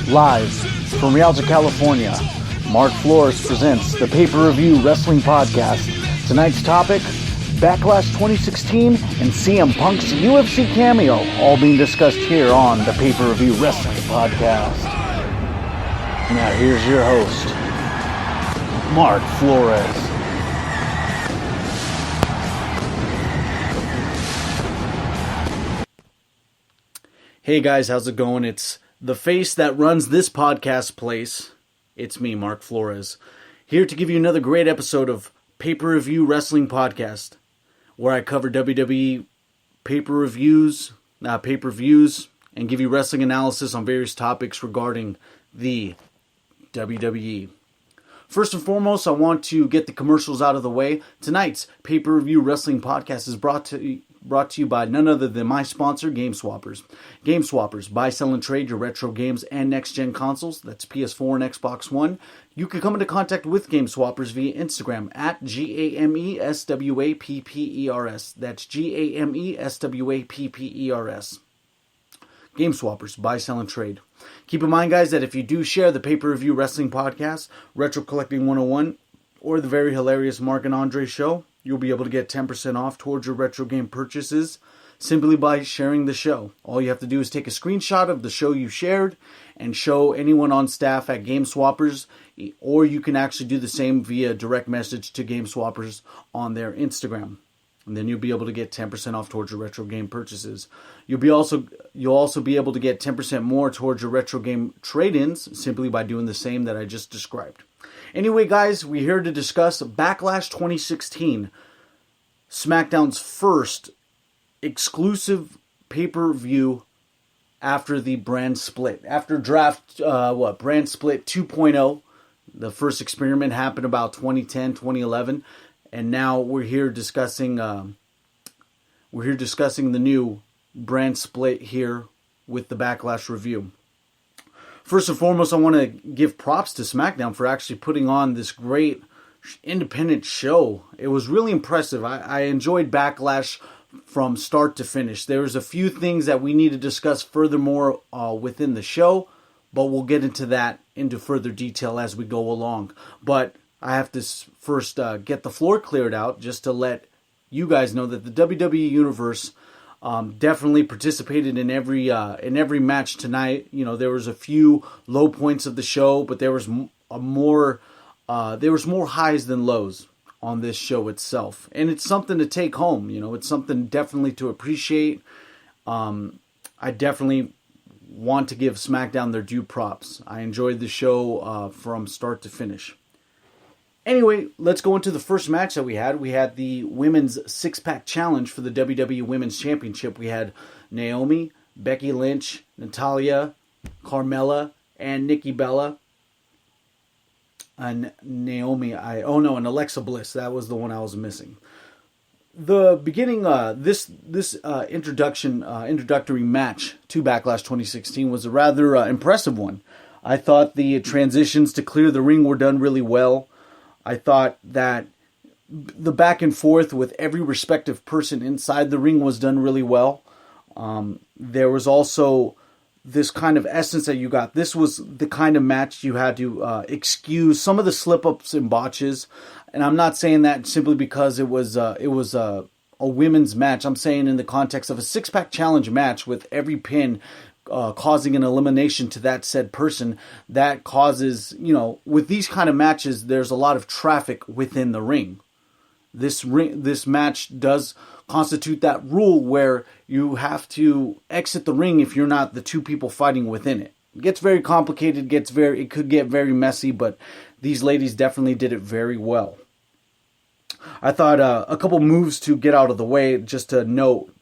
Live from Rialto, California, Mark Flores presents the Pay-Per-View Wrestling Podcast. Tonight's topic, Backlash 2016 and CM Punk's UFC Cameo, all being discussed here on the Pay-Per-View Wrestling Podcast. Now here's your host, Mark Flores. Hey guys, how's it going? It's the face that runs this podcast place. It's me, Mark Flores, here to give you another great episode of Pay-Per-View Wrestling Podcast, where I cover WWE pay-per-views, and give you wrestling analysis on various topics regarding the WWE. First and foremost, I want to get the commercials out of the way. Tonight's Pay-Per-View Wrestling Podcast is brought to you by none other than my sponsor, Game Swappers. Game Swappers, buy, sell, and trade your retro games and next-gen consoles. That's PS4 and Xbox One. You can come into contact with Game Swappers via Instagram at GAMESWAPPERS. That's GAMESWAPPERS. Game Swappers, buy, sell, and trade. Keep in mind, guys, that if you do share the Pay-Per-View Wrestling Podcast, Retro Collecting 101, or the very hilarious Mark and Andre show, you'll be able to get 10% off towards your retro game purchases simply by sharing the show. All you have to do is take a screenshot of the show you shared and show anyone on staff at Game Swappers, or you can actually do the same via direct message to Game Swappers on their Instagram. And then you'll be able to get 10% off towards your retro game purchases. You'll also be able to get 10% more towards your retro game trade-ins simply by doing the same that I just described. Anyway, guys, we're here to discuss Backlash 2016, SmackDown's first exclusive pay-per-view after the brand split. After brand split 2.0, the first experiment happened about 2010, 2011. And now we're here discussing the new brand split here with the Backlash review. First and foremost, I want to give props to SmackDown for actually putting on this great independent show. It was really impressive. I enjoyed Backlash from start to finish. There was a few things that we need to discuss furthermore within the show, but we'll get into that into further detail as we go along. But I have to first get the floor cleared out just to let you guys know that the WWE Universe definitely participated in every match tonight. You know, there was a few low points of the show, but there was more highs than lows on this show itself, and it's something to take home. You know, it's something definitely to appreciate. I definitely want to give SmackDown their due props. I enjoyed the show from start to finish. Anyway, let's go into the first match that we had. We had the Women's Six-Pack Challenge for the WWE Women's Championship. We had Naomi, Becky Lynch, Natalya, Carmella, and Nikki Bella. And and Alexa Bliss. That was the one I was missing. The beginning, this introductory match to Backlash 2016 was a rather impressive one. I thought the transitions to clear the ring were done really well. I thought that the back and forth with every respective person inside the ring was done really well. There was also this kind of essence that you got. This was the kind of match you had to excuse some of the slip-ups and botches. And I'm not saying that simply because it was a women's match. I'm saying in the context of a six-pack challenge match with every pin causing an elimination to that said person. That causes, with these kind of matches, there's a lot of traffic within the ring. This match does constitute that rule where you have to exit the ring if you're not the two people fighting within it. It gets very complicated, it could get very messy, but these ladies definitely did it very well. I thought a couple moves to get out of the way, just to note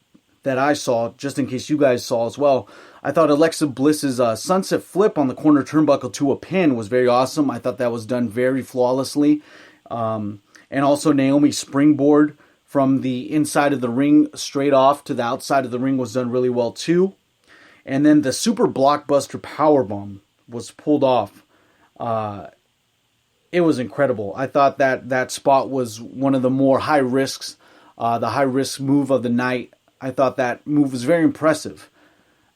that I saw, just in case you guys saw as well. I thought Alexa Bliss's sunset flip on the corner turnbuckle to a pin was very awesome. I thought that was done very flawlessly. And also Naomi's springboard from the inside of the ring straight off to the outside of the ring was done really well too. And then the super blockbuster powerbomb was pulled off. It was incredible. I thought that spot was one of the more high risks, the high risk move of the night. I thought that move was very impressive.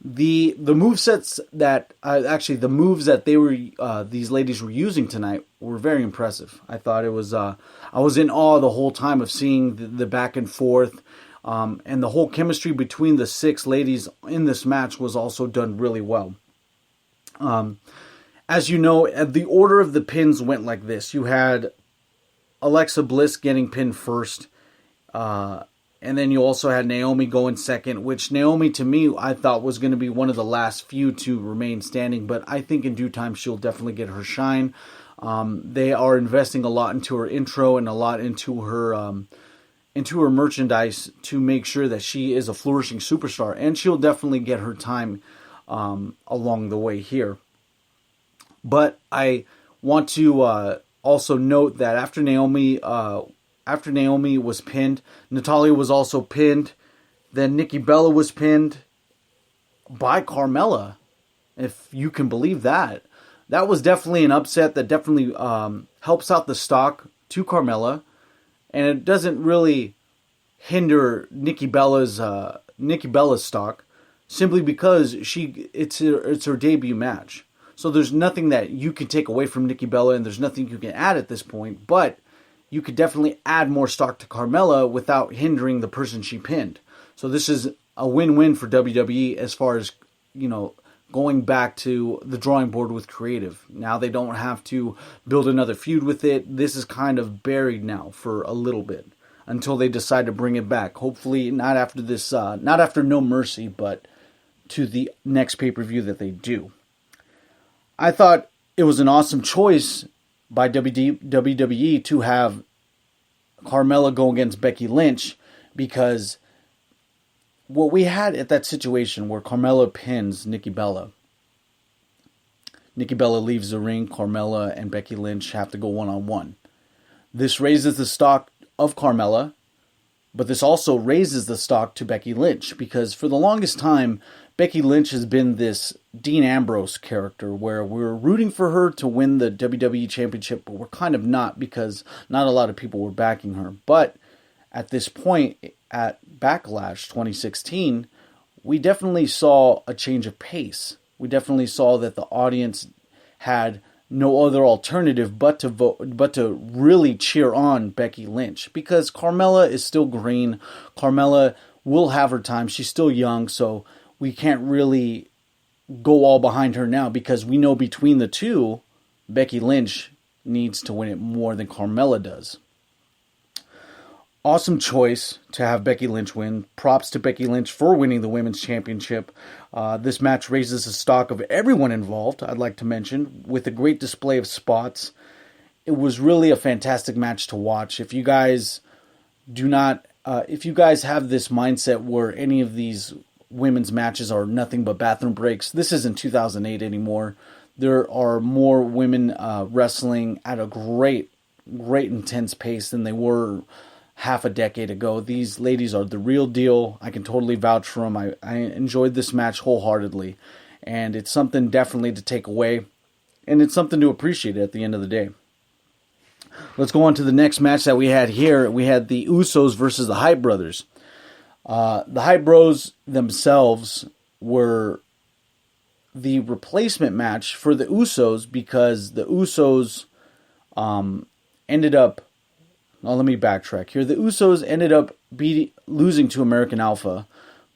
The move sets that actually the moves that they were these ladies were using tonight were very impressive. I thought it was I was in awe the whole time of seeing the back and forth, and the whole chemistry between the 6 ladies in this match was also done really well. As you know, the order of the pins went like this. You had Alexa Bliss getting pinned first. And then you also had Naomi going second, which Naomi, to me, I thought was going to be one of the last few to remain standing. But I think in due time, she'll definitely get her shine. They are investing a lot into her intro and a lot into her merchandise to make sure that she is a flourishing superstar. And she'll definitely get her time along the way here. But I want to also note that after Naomi was pinned, Natalya was also pinned. Then Nikki Bella was pinned by Carmella, if you can believe that. That was definitely an upset that definitely helps out the stock to Carmella, and it doesn't really hinder Nikki Bella's stock, simply because it's her debut match. So there's nothing that you can take away from Nikki Bella, and there's nothing you can add at this point, but you could definitely add more stock to Carmella without hindering the person she pinned. So this is a win-win for WWE as far as, going back to the drawing board with creative. Now they don't have to build another feud with it. This is kind of buried now for a little bit until they decide to bring it back. Hopefully not after No Mercy, but to the next pay-per-view that they do. I thought it was an awesome choice by WWE to have Carmella go against Becky Lynch, because what we had at that situation where Carmella pins Nikki Bella leaves the ring, Carmella and Becky Lynch have to go one-on-one. This raises the stock of Carmella, but this also raises the stock to Becky Lynch, because for the longest time, Becky Lynch has been this Dean Ambrose character where we're rooting for her to win the WWE Championship, but we're kind of not, because not a lot of people were backing her. But at this point, at Backlash 2016, we definitely saw a change of pace. We definitely saw that the audience had no other alternative but to really cheer on Becky Lynch, because Carmella is still green. Carmella will have her time. She's still young, so we can't really go all behind her now, because we know between the two, Becky Lynch needs to win it more than Carmella does. Awesome choice to have Becky Lynch win. Props to Becky Lynch for winning the Women's Championship. This match raises the stock of everyone involved, I'd like to mention, with a great display of spots. It was really a fantastic match to watch. If you guys have this mindset where any of these women's matches are nothing but bathroom breaks, this isn't 2008 anymore. There are more women wrestling at a great intense pace than they were half a decade ago. These ladies are the real deal. I can totally vouch for them. I enjoyed this match wholeheartedly, and it's something definitely to take away, and it's something to appreciate at the end of the day. Let's go on to the next match that we had here. We had the Usos versus the Hype Brothers. The Hype Bros themselves were the replacement match for the Usos, because the Usos ended up... Now let me backtrack here. The Usos ended up losing to American Alpha,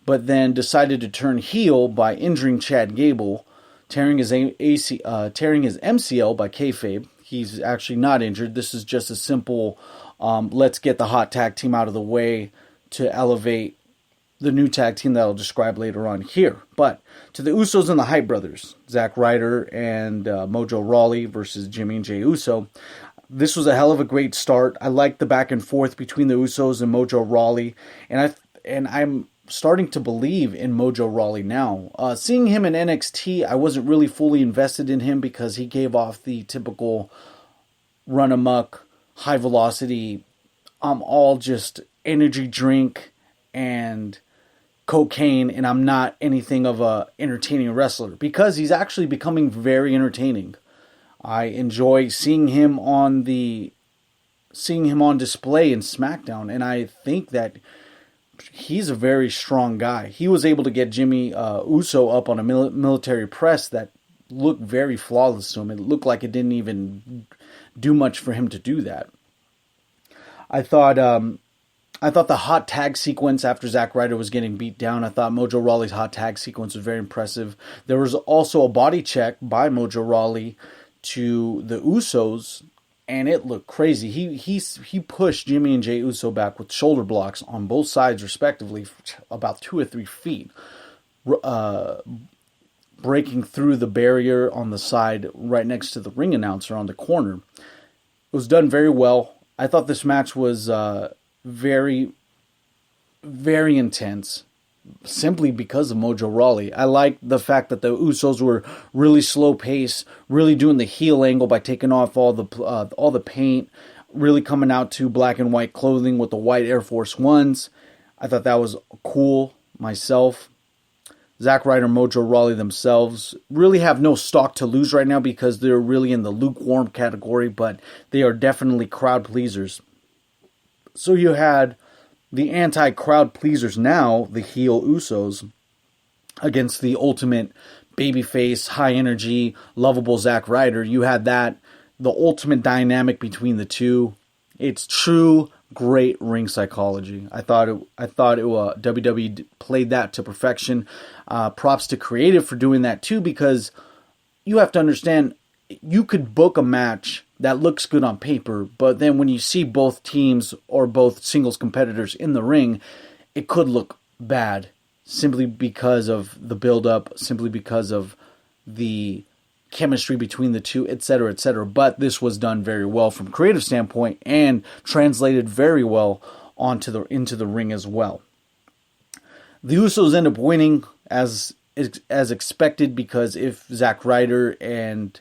but then decided to turn heel by injuring Chad Gable, tearing his MCL by kayfabe. He's actually not injured. This is just a simple, let's get the hot tag team out of the way to elevate the new tag team that I'll describe later on here. But to the Usos and the Hype Brothers, Zack Ryder and Mojo Rawley versus Jimmy and Jey Uso. This was a hell of a great start. I liked the back and forth between the Usos and Mojo Rawley, and I'm starting to believe in Mojo Rawley now. Seeing him in NXT, I wasn't really fully invested in him because he gave off the typical run amok, high velocity, I'm all just energy drink and cocaine, and I'm not anything of a entertaining wrestler, because he's actually becoming very entertaining. I enjoy seeing him on display in SmackDown, and I think that he's a very strong guy. He was able to get Jimmy Uso up on a military press that looked very flawless to him. It looked like it didn't even do much for him to do that. I thought the hot tag sequence after Zack Ryder was getting beat down, I thought Mojo Rawley's hot tag sequence was very impressive. There was also a body check by Mojo Rawley to the Usos, and it looked crazy. He pushed Jimmy and Jey Uso back with shoulder blocks on both sides, respectively, about 2 or 3 feet, breaking through the barrier on the side right next to the ring announcer on the corner. It was done very well. I thought this match was very, very intense, simply because of Mojo Rawley. I liked the fact that the Usos were really slow pace, really doing the heel angle by taking off all the paint, really coming out to black and white clothing with the white Air Force Ones. I thought that was cool myself. Zack Ryder and Mojo Rawley themselves really have no stock to lose right now because they're really in the lukewarm category, but they are definitely crowd pleasers. So you had the anti-crowd pleasers now, the heel Usos, against the ultimate babyface, high energy, lovable Zack Ryder. You had that, the ultimate dynamic between the two. It's true great ring psychology. I thought WWE played that to perfection. Props to creative for doing that too, because you have to understand, you could book a match that looks good on paper, but then when you see both teams or both singles competitors in the ring, it could look bad simply because of the build-up, simply because of the chemistry between the two, etc., etc. But this was done very well from a creative standpoint and translated very well into the ring as well. The Usos end up winning as expected, because if Zack Ryder and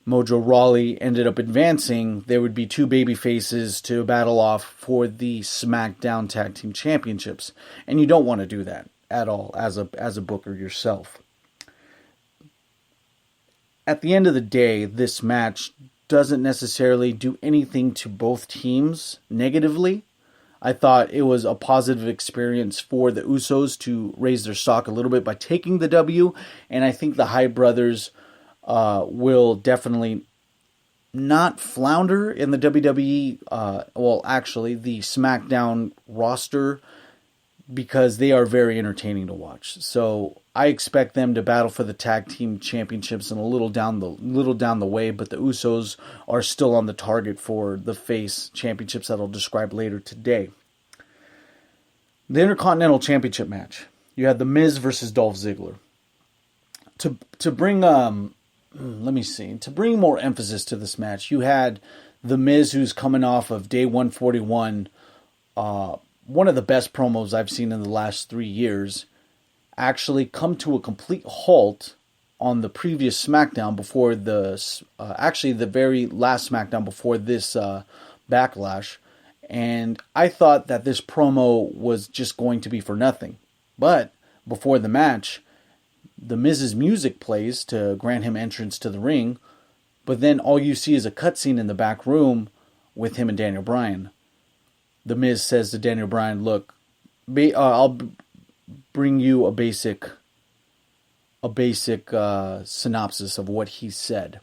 Mojo Rawley ended up advancing, there would be 2 baby faces to battle off for the SmackDown Tag Team Championships, and you don't want to do that at all as a booker yourself. At the end of the day, this match doesn't necessarily do anything to both teams negatively. I thought it was a positive experience for the Usos to raise their stock a little bit by taking the W, and I think the Hype Brothers will definitely not flounder in the WWE, the SmackDown roster, because they are very entertaining to watch. So I expect them to battle for the tag team championships and a little down the way, but the Usos are still on the target for the face championships that I'll describe later today. The Intercontinental Championship match. You had The Miz versus Dolph Ziggler. To bring more emphasis to this match, you had The Miz, who's coming off of day 141, one of the best promos I've seen in the last 3 years, actually come to a complete halt on the previous SmackDown before the very last SmackDown before this Backlash. And I thought that this promo was just going to be for nothing. But before the match, The Miz's music plays to grant him entrance to the ring, but then all you see is a cutscene in the back room with him and Daniel Bryan. The Miz says to Daniel Bryan, "Look, I'll bring you a basic synopsis of what he said."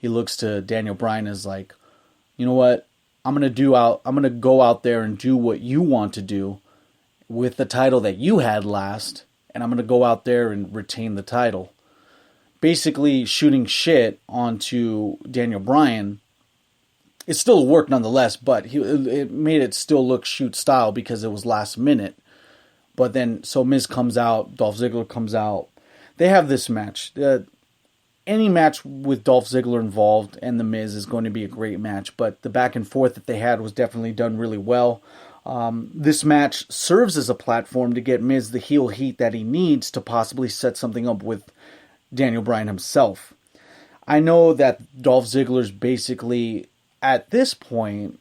He looks to Daniel Bryan as like, "You know what? I'm gonna go out there and do what you want to do with the title that you had last, and I'm gonna go out there and retain the title." Basically shooting shit onto Daniel Bryan. It's still a work nonetheless, but it made it still look shoot style because it was last minute. But then, so Miz comes out, Dolph Ziggler comes out. They have this match. Any match with Dolph Ziggler involved and The Miz is going to be a great match, but the back and forth that they had was definitely done really well. This match serves as a platform to get Miz the heel heat that he needs to possibly set something up with Daniel Bryan himself. I know that Dolph Ziggler's basically, at this point,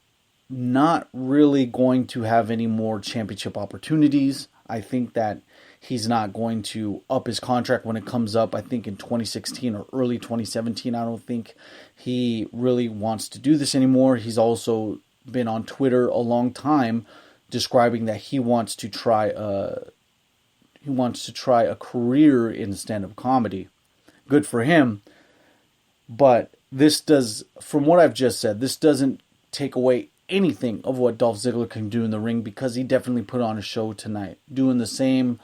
not really going to have any more championship opportunities. I think that he's not going to up his contract when it comes up, I think in 2016 or early 2017. I don't think he really wants to do this anymore. He's also been on Twitter a long time describing that he wants to try a career in stand-up comedy. Good for him. But this does, from what I've just said, this doesn't take away anything of what Dolph Ziggler can do in the ring, because he definitely put on a show tonight, doing the same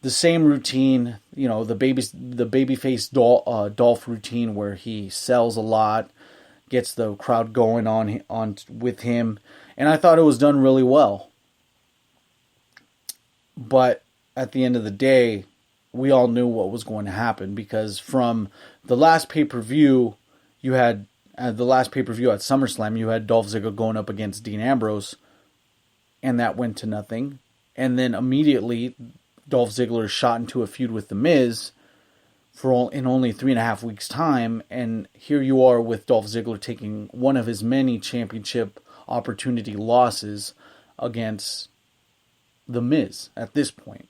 routine, the babyface Dolph routine, where he sells a lot, gets the crowd going on with him, and I thought it was done really well. But at the end of the day, we all knew what was going to happen, because from the last pay-per-view, you had the last pay-per-view at SummerSlam, you had Dolph Ziggler going up against Dean Ambrose, and that went to nothing. And then immediately, Dolph Ziggler shot into a feud with The Miz in only 3.5 weeks' time, and here you are with Dolph Ziggler taking one of his many championship opportunity losses against The Miz at this point.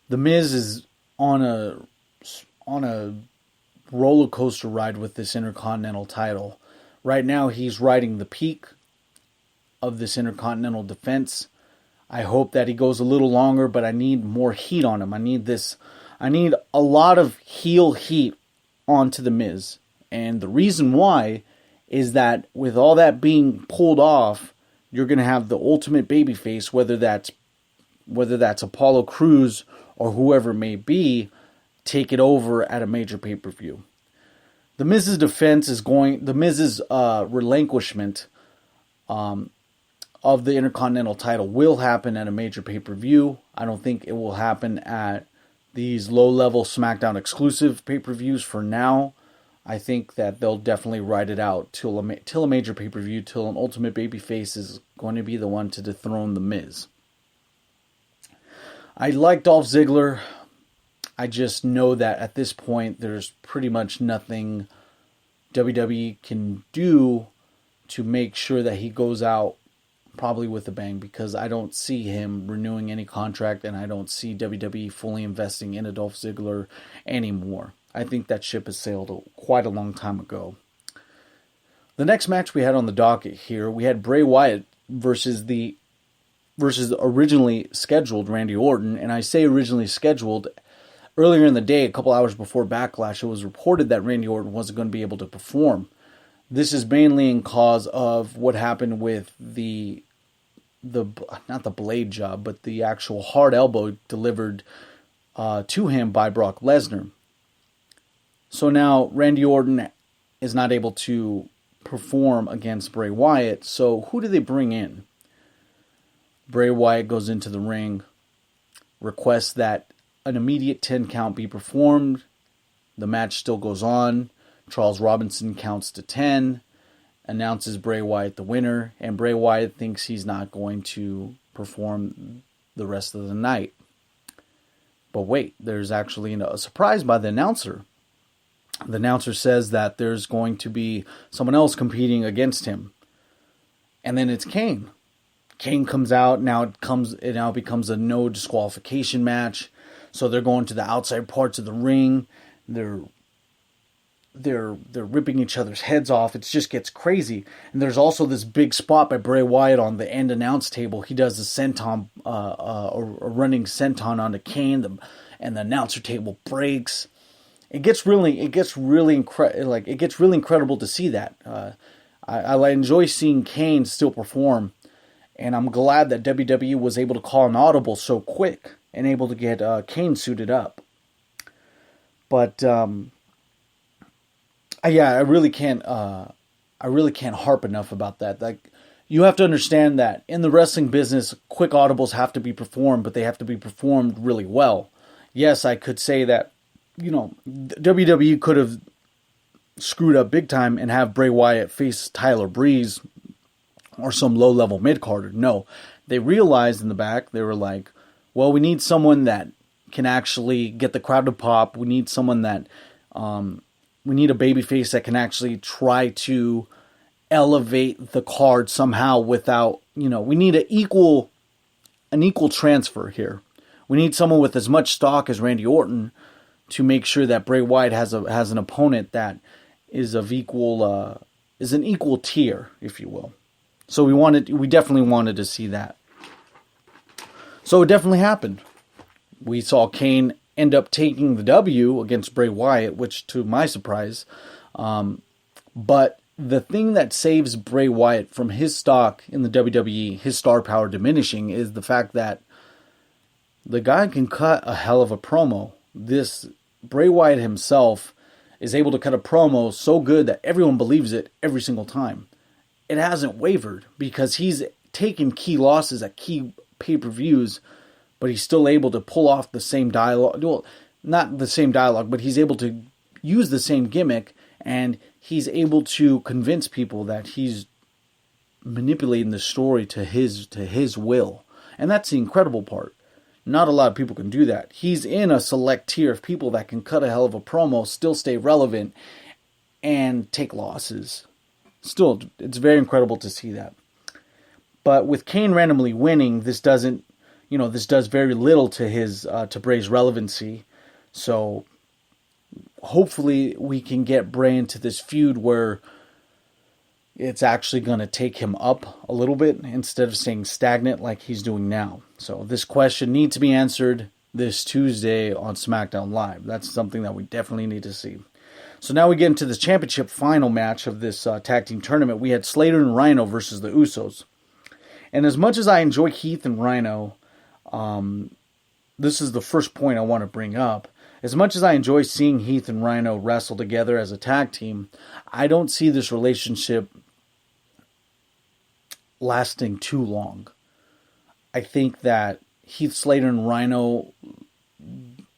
The Miz is on a roller coaster ride with this Intercontinental title. Right now, he's riding the peak of this Intercontinental defense. I hope that he goes a little longer, but I need more heat on him. I need a lot of heel heat onto The Miz. And the reason why is that with all that being pulled off, you're going to have the ultimate babyface, whether that's Apollo Crews or whoever it may be, take it over at a major pay-per-view. The Miz's relinquishment of the Intercontinental title will happen at a major pay-per-view. I don't think it will happen at these low-level SmackDown exclusive pay-per-views for now. I think that they'll definitely ride it out till a major pay-per-view, till an ultimate babyface is going to be the one to dethrone The Miz. I like Dolph Ziggler. I just know that at this point, there's pretty much nothing WWE can do to make sure that he goes out probably with a bang, because I don't see him renewing any contract, and I don't see WWE fully investing in a Dolph Ziggler anymore. I think that ship has sailed quite a long time ago. The next match we had on the docket here, we had Bray Wyatt versus originally scheduled Randy Orton. And I say originally scheduled. Earlier in the day, a couple hours before Backlash, it was reported that Randy Orton wasn't going to be able to perform. This is mainly in cause of what happened with the not the blade job, but the actual hard elbow delivered to him by Brock Lesnar. So now Randy Orton is not able to perform against Bray Wyatt. So who do they bring in? Bray Wyatt goes into the ring, requests that an immediate 10 count be performed. The match still goes on. Charles Robinson counts to 10, announces Bray Wyatt the winner, and Bray Wyatt thinks he's not going to perform the rest of the night. But wait, there's actually a surprise by the announcer. The announcer says that there's going to be someone else competing against him. And then it's Kane. Kane comes out. It now becomes a no disqualification match. So they're going to the outside parts of the ring. They're ripping each other's heads off. It just gets crazy. And there's also this big spot by Bray Wyatt on the end announce table. He does a senton, a running senton onto Kane, and the announcer table breaks. It gets really incredible to see that. I enjoy seeing Kane still perform, and I'm glad that WWE was able to call an audible so quick and able to get Kane suited up. But I really can't harp enough about that. Like, you have to understand that in the wrestling business, quick audibles have to be performed, but they have to be performed really well. Yes, I could say that, WWE could have screwed up big time and have Bray Wyatt face Tyler Breeze or some low-level mid-carder. No, they realized in the back, they were like, well, we need someone that can actually get the crowd to pop. We need someone that, we need a babyface that can actually try to elevate the card somehow without, we need an equal transfer here. We need someone with as much stock as Randy Orton to make sure that Bray Wyatt has an opponent that is of equal, is an equal tier, if you will. So we definitely wanted to see that. So it definitely happened. We saw Kane end up taking the W against Bray Wyatt, which to my surprise. But the thing that saves Bray Wyatt from his stock in the WWE, his star power diminishing, is the fact that the guy can cut a hell of a promo. This Bray Wyatt himself is able to cut a promo so good that everyone believes it every single time. It hasn't wavered because he's taken key losses at key pay-per-views, but he's still able to pull off the same dialogue. Well, not the same dialogue, but he's able to use the same gimmick, and he's able to convince people that he's manipulating the story to his will. And that's the incredible part. Not a lot of people can do that. He's in a select tier of people that can cut a hell of a promo, still stay relevant, and take losses. Still, it's very incredible to see that. But with Kane randomly winning, this does very little to his to Bray's relevancy. So hopefully we can get Bray into this feud where it's actually going to take him up a little bit instead of staying stagnant like he's doing now. So this question needs to be answered this Tuesday on SmackDown Live. That's something that we definitely need to see. So now we get into the championship final match of this tag team tournament. We had Slater and Rhino versus the Usos. And as much as I enjoy Heath and Rhino, this is the first point I want to bring up. As much as I enjoy seeing Heath and Rhino wrestle together as a tag team, I don't see this relationship lasting too long. I think that Heath Slater and Rhino,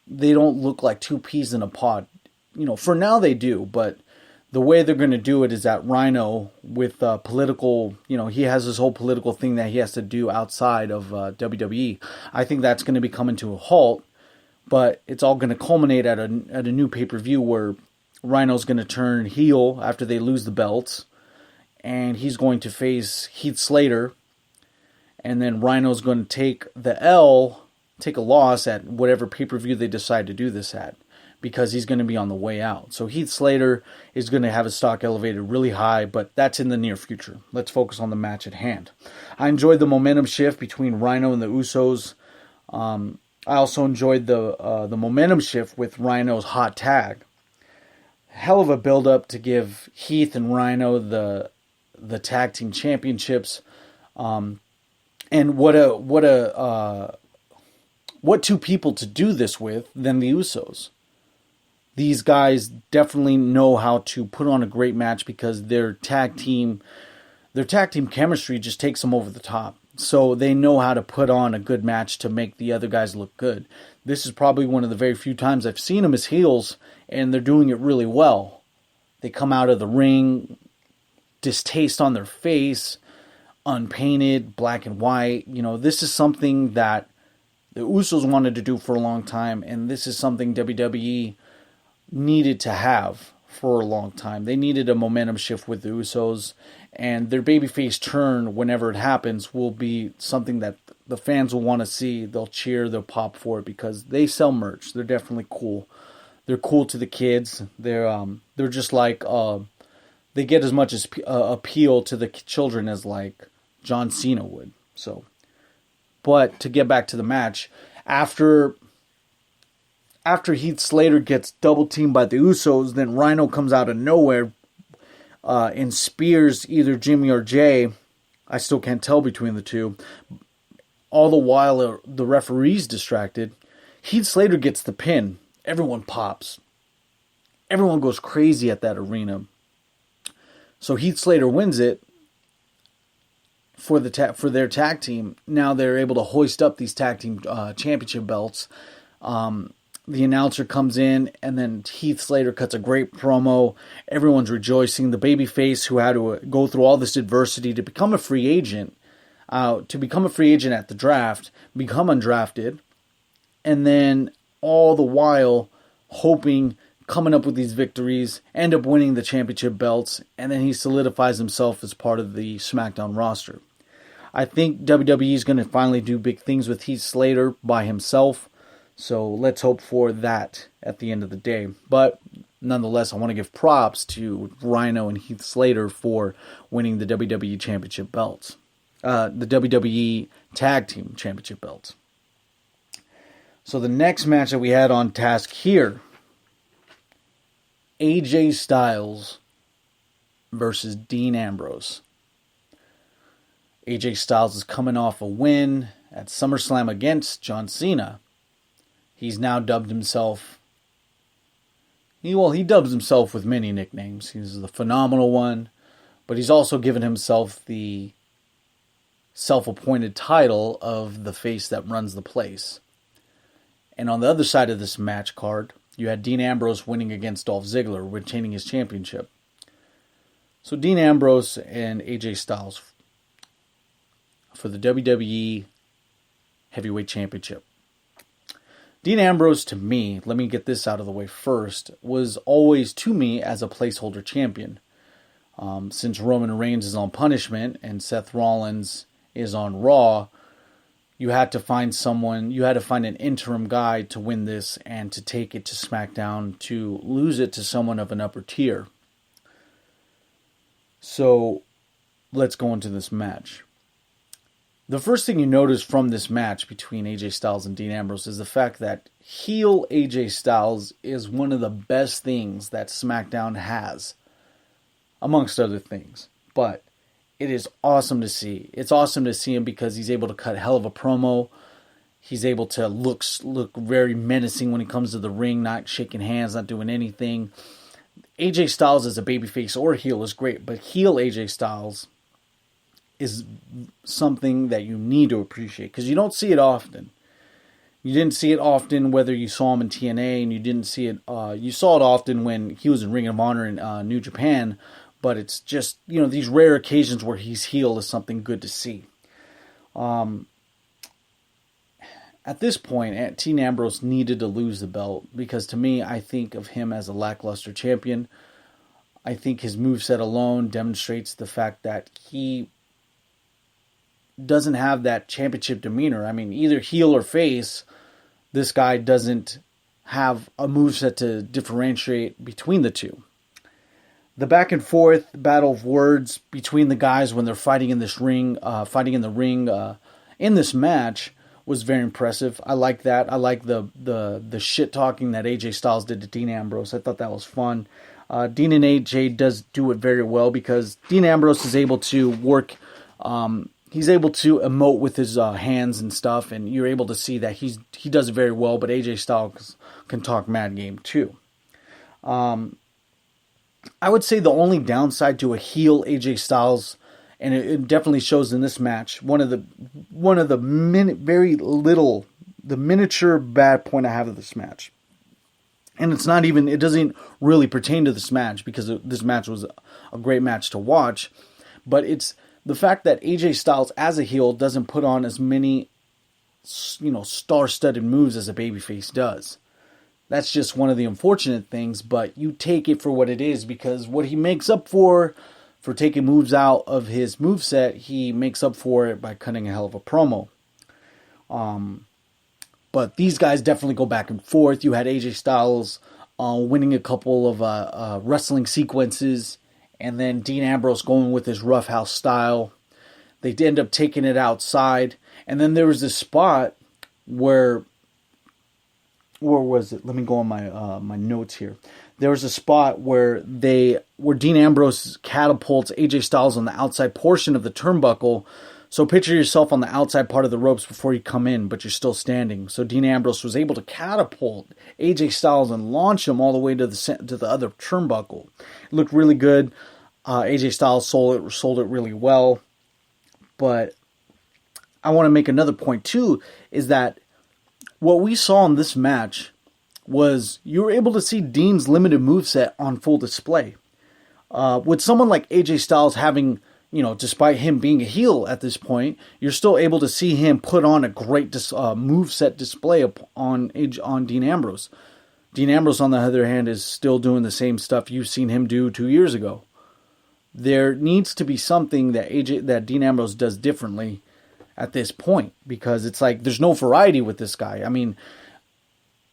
they don't look like two peas in a pod. For now they do, but the way they're going to do it is that Rhino, with political, he has this whole political thing that he has to do outside of WWE. I think that's going to be coming to a halt, but it's all going to culminate at a new pay-per-view where Rhino's going to turn heel after they lose the belts, and he's going to face Heath Slater, and then Rhino's going to take a loss at whatever pay-per-view they decide to do this at, because he's going to be on the way out. So Heath Slater is going to have his stock elevated really high, but that's in the near future. Let's focus on the match at hand. I enjoyed the momentum shift between Rhino and the Usos. I also enjoyed the momentum shift with Rhino's hot tag. Hell of a build-up to give Heath and Rhino the tag team championships. And what two people to do this with than the Usos? These guys definitely know how to put on a great match because their tag team chemistry just takes them over the top. So they know how to put on a good match to make the other guys look good. This is probably one of the very few times I've seen them as heels, and they're doing it really well. They come out of the ring, distaste on their face, unpainted, black and white. This is something that the Usos wanted to do for a long time, and this is something WWE needed to have for a long time. They needed a momentum shift with the Usos, and their babyface turn, whenever it happens, will be something that the fans will want to see. They'll cheer, they'll pop for it because they sell merch. They're definitely cool. They're cool to the kids. They're just like they get as much as appeal to the children as like John Cena would. So, but to get back to the match, after Heath Slater gets double teamed by the Usos, then Rhino comes out of nowhere and spears either Jimmy or Jay. I still can't tell between the two. All the while the referee's distracted. Heath Slater gets the pin. Everyone pops. Everyone goes crazy at that arena. So Heath Slater wins it for their tag team. Now they're able to hoist up these tag team championship belts. The announcer comes in, and then Heath Slater cuts a great promo. Everyone's rejoicing. The babyface who had to go through all this adversity to become a free agent, at the draft, become undrafted, and then all the while coming up with these victories, end up winning the championship belts, and then he solidifies himself as part of the SmackDown roster. I think WWE is going to finally do big things with Heath Slater by himself. So let's hope for that at the end of the day. But nonetheless, I want to give props to Rhino and Heath Slater for winning the WWE Championship belts. The WWE Tag Team Championship belts. So the next match that we had on task here, AJ Styles versus Dean Ambrose. AJ Styles is coming off a win at SummerSlam against John Cena. He's now dubbed himself... He dubs himself with many nicknames. He's the Phenomenal One, but he's also given himself the self-appointed title of the face that runs the place. And on the other side of this match card, you had Dean Ambrose winning against Dolph Ziggler, retaining his championship. So Dean Ambrose and AJ Styles for the WWE Heavyweight Championship. Dean Ambrose, to me, let me get this out of the way first, was always, to me, as a placeholder champion. Since Roman Reigns is on punishment and Seth Rollins is on Raw, you had to find an interim guy to win this and to take it to SmackDown to lose it to someone of an upper tier. So, let's go into this match. The first thing you notice from this match between AJ Styles and Dean Ambrose is the fact that heel AJ Styles is one of the best things that SmackDown has, amongst other things. But it is awesome to see. It's awesome to see him because he's able to cut a hell of a promo. He's able to look very menacing when he comes to the ring, not shaking hands, not doing anything. AJ Styles as a babyface or heel is great, but heel AJ Styles is something that you need to appreciate because you don't see it often. You didn't see it often whether you saw him in TNA, and you didn't see it. You saw it often when he was in Ring of Honor in New Japan, but it's just, these rare occasions where he's heel is something good to see. At this point, Dean Ambrose needed to lose the belt because to me, I think of him as a lackluster champion. I think his moveset alone demonstrates the fact that he doesn't have that championship demeanor. I mean, either heel or face, this guy doesn't have a moveset to differentiate between the two. The back and forth battle of words between the guys when they're fighting in this ring, in this match was very impressive. I like that. I like the shit talking that AJ Styles did to Dean Ambrose. I thought that was fun. Dean and AJ does do it very well because Dean Ambrose is able to work. He's able to emote with his hands and stuff, and you're able to see that he does it very well, but AJ Styles can talk mad game too. I would say the only downside to a heel AJ Styles, and it definitely shows in this match, the miniature bad point I have of this match. And it doesn't really pertain to this match because this match was a great match to watch, but it's the fact that AJ Styles as a heel doesn't put on as many, star-studded moves as a babyface does. That's just one of the unfortunate things, but you take it for what it is because what he makes up for taking moves out of his moveset, he makes up for it by cutting a hell of a promo. But these guys definitely go back and forth. You had AJ Styles winning a couple of wrestling sequences, and then Dean Ambrose going with his roughhouse style. They end up taking it outside. And then there was this spot where was it? Let me go on my notes here. There was a spot where Dean Ambrose catapults AJ Styles on the outside portion of the turnbuckle. So picture yourself on the outside part of the ropes before you come in, but you're still standing. So Dean Ambrose was able to catapult AJ Styles and launch him all the way to the other turnbuckle. It looked really good. AJ Styles sold it really well. But I want to make another point too, is that what we saw in this match was you were able to see Dean's limited moveset on full display. With someone like AJ Styles having, despite him being a heel at this point, you're still able to see him put on a great moveset display on Dean Ambrose. Dean Ambrose, on the other hand, is still doing the same stuff you've seen him do 2 years ago. There needs to be something that Dean Ambrose does differently at this point, because it's like there's no variety with this guy. I mean,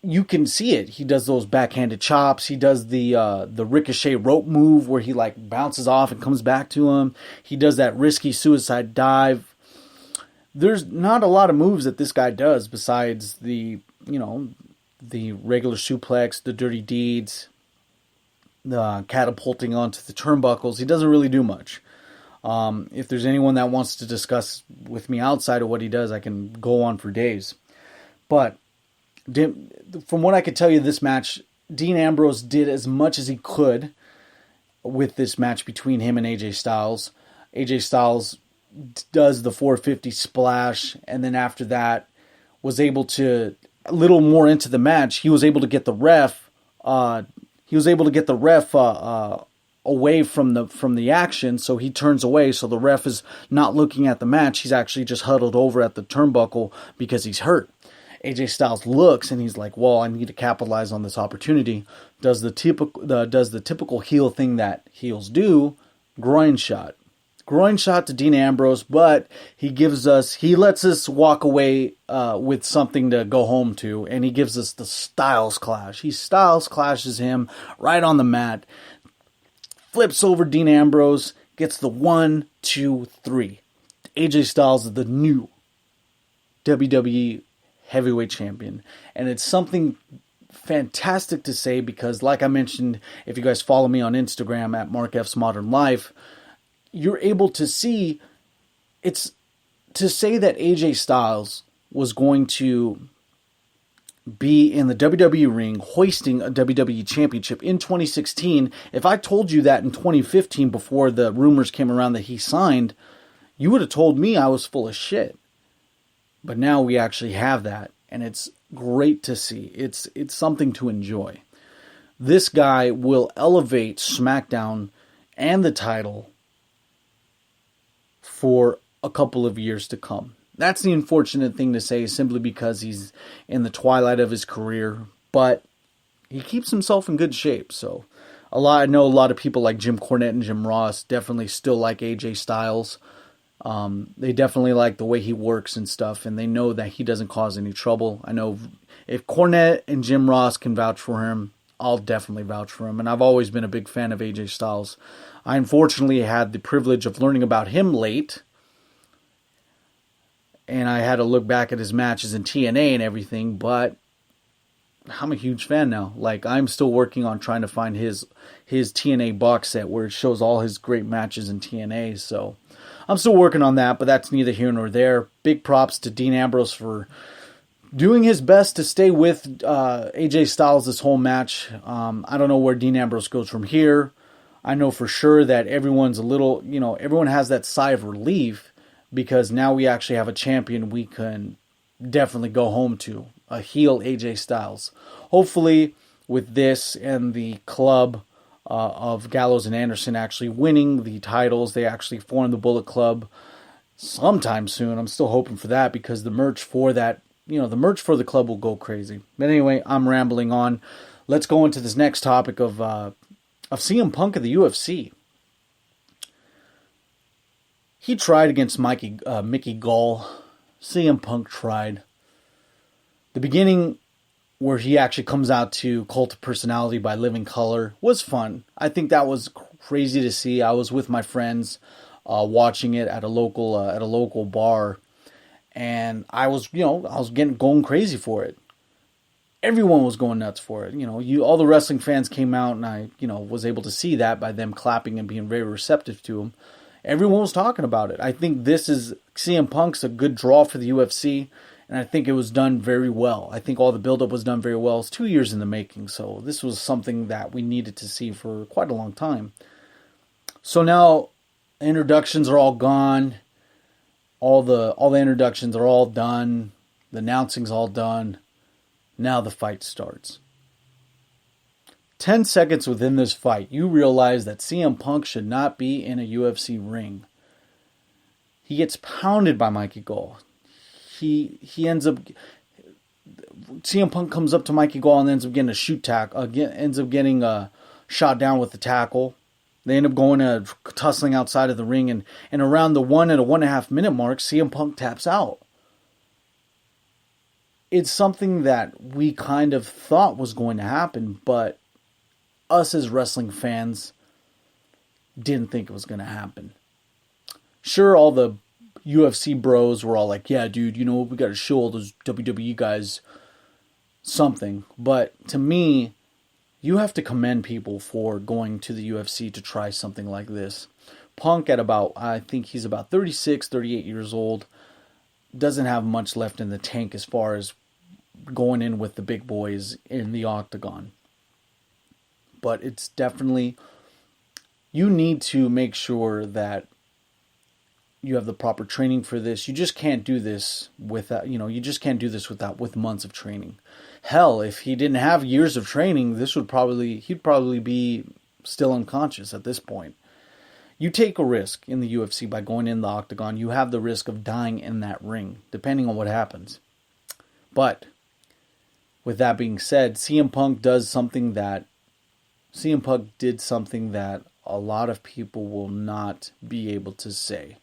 you can see it. He does those backhanded chops. He does the ricochet rope move where he like bounces off and comes back to him. He does that risky suicide dive. There's not a lot of moves that this guy does besides the regular suplex, the dirty deeds, the catapulting onto the turnbuckles. He doesn't really do much. If there's anyone that wants to discuss with me outside of what he does, I can go on for days. But from what I could tell you, this match, Dean Ambrose did as much as he could with this match between him and AJ Styles. AJ Styles does the 450 splash, and then after that was able to, a little more into the match, he was able to get the ref away from the action, so he turns away, so the ref is not looking at the match. He's actually just huddled over at the turnbuckle because he's hurt. AJ Styles looks and he's like, well, I need to capitalize on this opportunity. Does the typical heel thing that heels do, groin shot to Dean Ambrose, but he lets us walk away with something to go home to, and he gives us the Styles Clash. He Styles Clashes him right on the mat, flips over Dean Ambrose, gets the 1, 2, 3. AJ Styles is the new WWE Heavyweight Champion. And it's something fantastic to say because, like I mentioned, if you guys follow me on Instagram at Mark F's Modern Life, you're able to see, it's to say that AJ Styles was going to be in the WWE ring hoisting a WWE championship in 2016. If I told you that in 2015 before the rumors came around that he signed, you would have told me I was full of shit. But now we actually have that, and it's great to see. It's something to enjoy. This guy will elevate SmackDown and the title for a couple of years to come. That's the unfortunate thing to say, simply because he's in the twilight of his career, but he keeps himself in good shape. So I know a lot of people like Jim Cornette and Jim Ross definitely still like AJ Styles. They definitely like the way he works and stuff, and they know that he doesn't cause any trouble. I know if Cornette and Jim Ross can vouch for him, I'll definitely vouch for him, and I've always been a big fan of AJ Styles. I unfortunately had the privilege of learning about him late, and I had to look back at his matches in TNA and everything, but I'm a huge fan now. Like, I'm still working on trying to find his TNA box set where it shows all his great matches in TNA, so I'm still working on that, but that's neither here nor there. Big props to Dean Ambrose for doing his best to stay with AJ Styles this whole match. I don't know where Dean Ambrose goes from here. I know for sure that everyone has that sigh of relief because now we actually have a champion we can definitely go home to, a heel AJ Styles. Hopefully with this and the club of Gallows and Anderson actually winning the titles, they actually form the Bullet Club sometime soon. I'm still hoping for that because the merch for that, the merch for the club will go crazy. But anyway, I'm rambling on. Let's go into this next topic of CM Punk of the UFC. He tried against Mickey Gall. CM Punk tried. The beginning where he actually comes out to Cult of Personality by Living Color was fun. I think that was crazy to see. I was with my friends watching it at a local bar, and I was going crazy for it. Everyone was going nuts for it. All the wrestling fans came out, and I was able to see that by them clapping and being very receptive to him. Everyone was talking about it. I think this is CM Punk's a good draw for the UFC. And I think it was done very well. I think all the build-up was done very well. It's 2 years in the making, so this was something that we needed to see for quite a long time. So now, introductions are all gone. All the introductions are all done. The announcing's all done. Now the fight starts. 10 seconds within this fight, you realize that CM Punk should not be in a UFC ring. He gets pounded by Mikey Gall. He ends up, CM Punk comes up to Mikey Gall and ends up getting a shoot tackle, ends up getting shot down with the tackle. They end up going tussling outside of the ring, and around the 1 and a 1.5 minute mark, CM Punk taps out. it's something that we kind of thought was going to happen, but us as wrestling fans didn't think it was going to happen. Sure, all the UFC bros were all like, yeah, dude, we got to show all those WWE guys something. But to me, you have to commend people for going to the UFC to try something like this. Punk I think he's about 36, 38 years old, doesn't have much left in the tank as far as going in with the big boys in the octagon. But it's definitely, you need to make sure that you have the proper training for this. You just can't do this without with months of training. Hell, if he didn't have years of training, he'd probably be still unconscious at this point. You take a risk in the UFC by going in the octagon. You have the risk of dying in that ring, depending on what happens. But with that being said, CM Punk did something that a lot of people will not be able to say.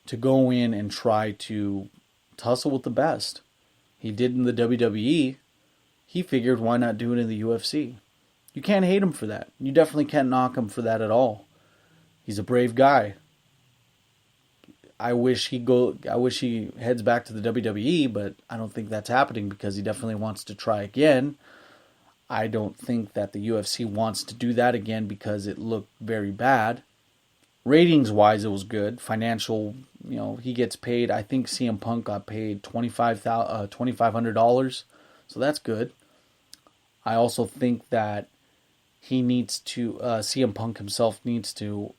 To go in and try to tussle with the best. He did in the WWE. He figured, why not do it in the UFC? You can't hate him for that. You definitely can't knock him for that at all. He's a brave guy. I wish he heads back to the WWE, but I don't think that's happening because he definitely wants to try again. I don't think that the UFC wants to do that again because it looked very bad. Ratings-wise, it was good. Financial, he gets paid. I think CM Punk got paid $2,500, so that's good. I also think that CM Punk himself needs to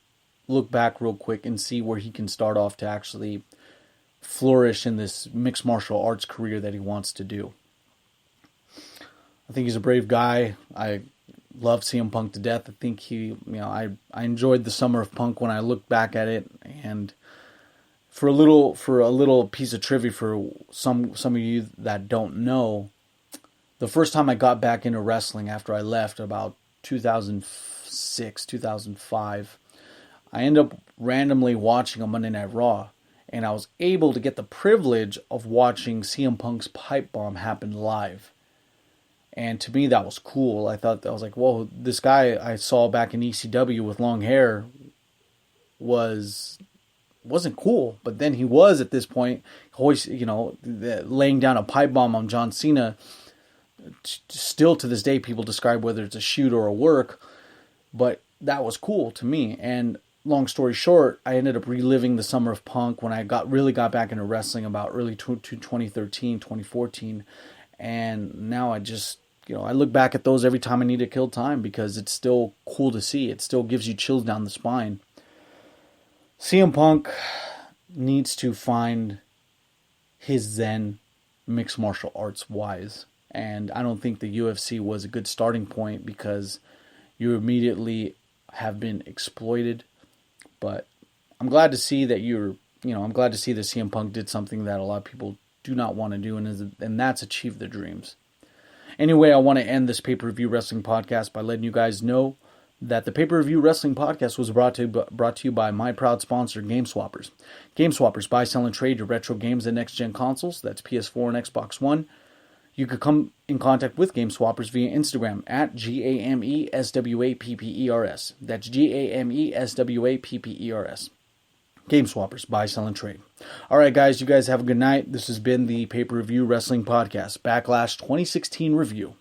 look back real quick and see where he can start off to actually flourish in this mixed martial arts career that he wants to do. I think he's a brave guy. I love CM Punk to death. I think I enjoyed the Summer of Punk when I look back at it. And for a little piece of trivia for some of you that don't know, the first time I got back into wrestling after I left about 2006, 2005, I ended up randomly watching a Monday Night Raw, and I was able to get the privilege of watching CM Punk's pipe bomb happen live. And to me, that was cool. I was like, whoa, this guy I saw back in ECW with long hair wasn't cool. But then he was at this point, laying down a pipe bomb on John Cena. Still to this day, people describe whether it's a shoot or a work. But that was cool to me. And long story short, I ended up reliving the Summer of Punk when I really got back into wrestling about early 2013, 2014. And now I just, I look back at those every time I need to kill time because it's still cool to see. It still gives you chills down the spine. CM Punk needs to find his zen mixed martial arts wise. And I don't think the UFC was a good starting point because you immediately have been exploited. But I'm glad to see that I'm glad to see that CM Punk did something that a lot of people do not want to do, and that's achieve their dreams. Anyway, I want to end this pay-per-view wrestling podcast by letting you guys know that the pay-per-view wrestling podcast was brought to you by my proud sponsor, Game Swappers. Game Swappers, buy, sell, and trade your retro games and next-gen consoles. That's PS4 and Xbox One. You could come in contact with Game Swappers via Instagram at GAMESWAPPERS. That's GAMESWAPPERS. Game Swappers, buy, sell, and trade. All right, guys, you guys have a good night. This has been the Pay-Per-View Wrestling Podcast, Backlash 2016 Review.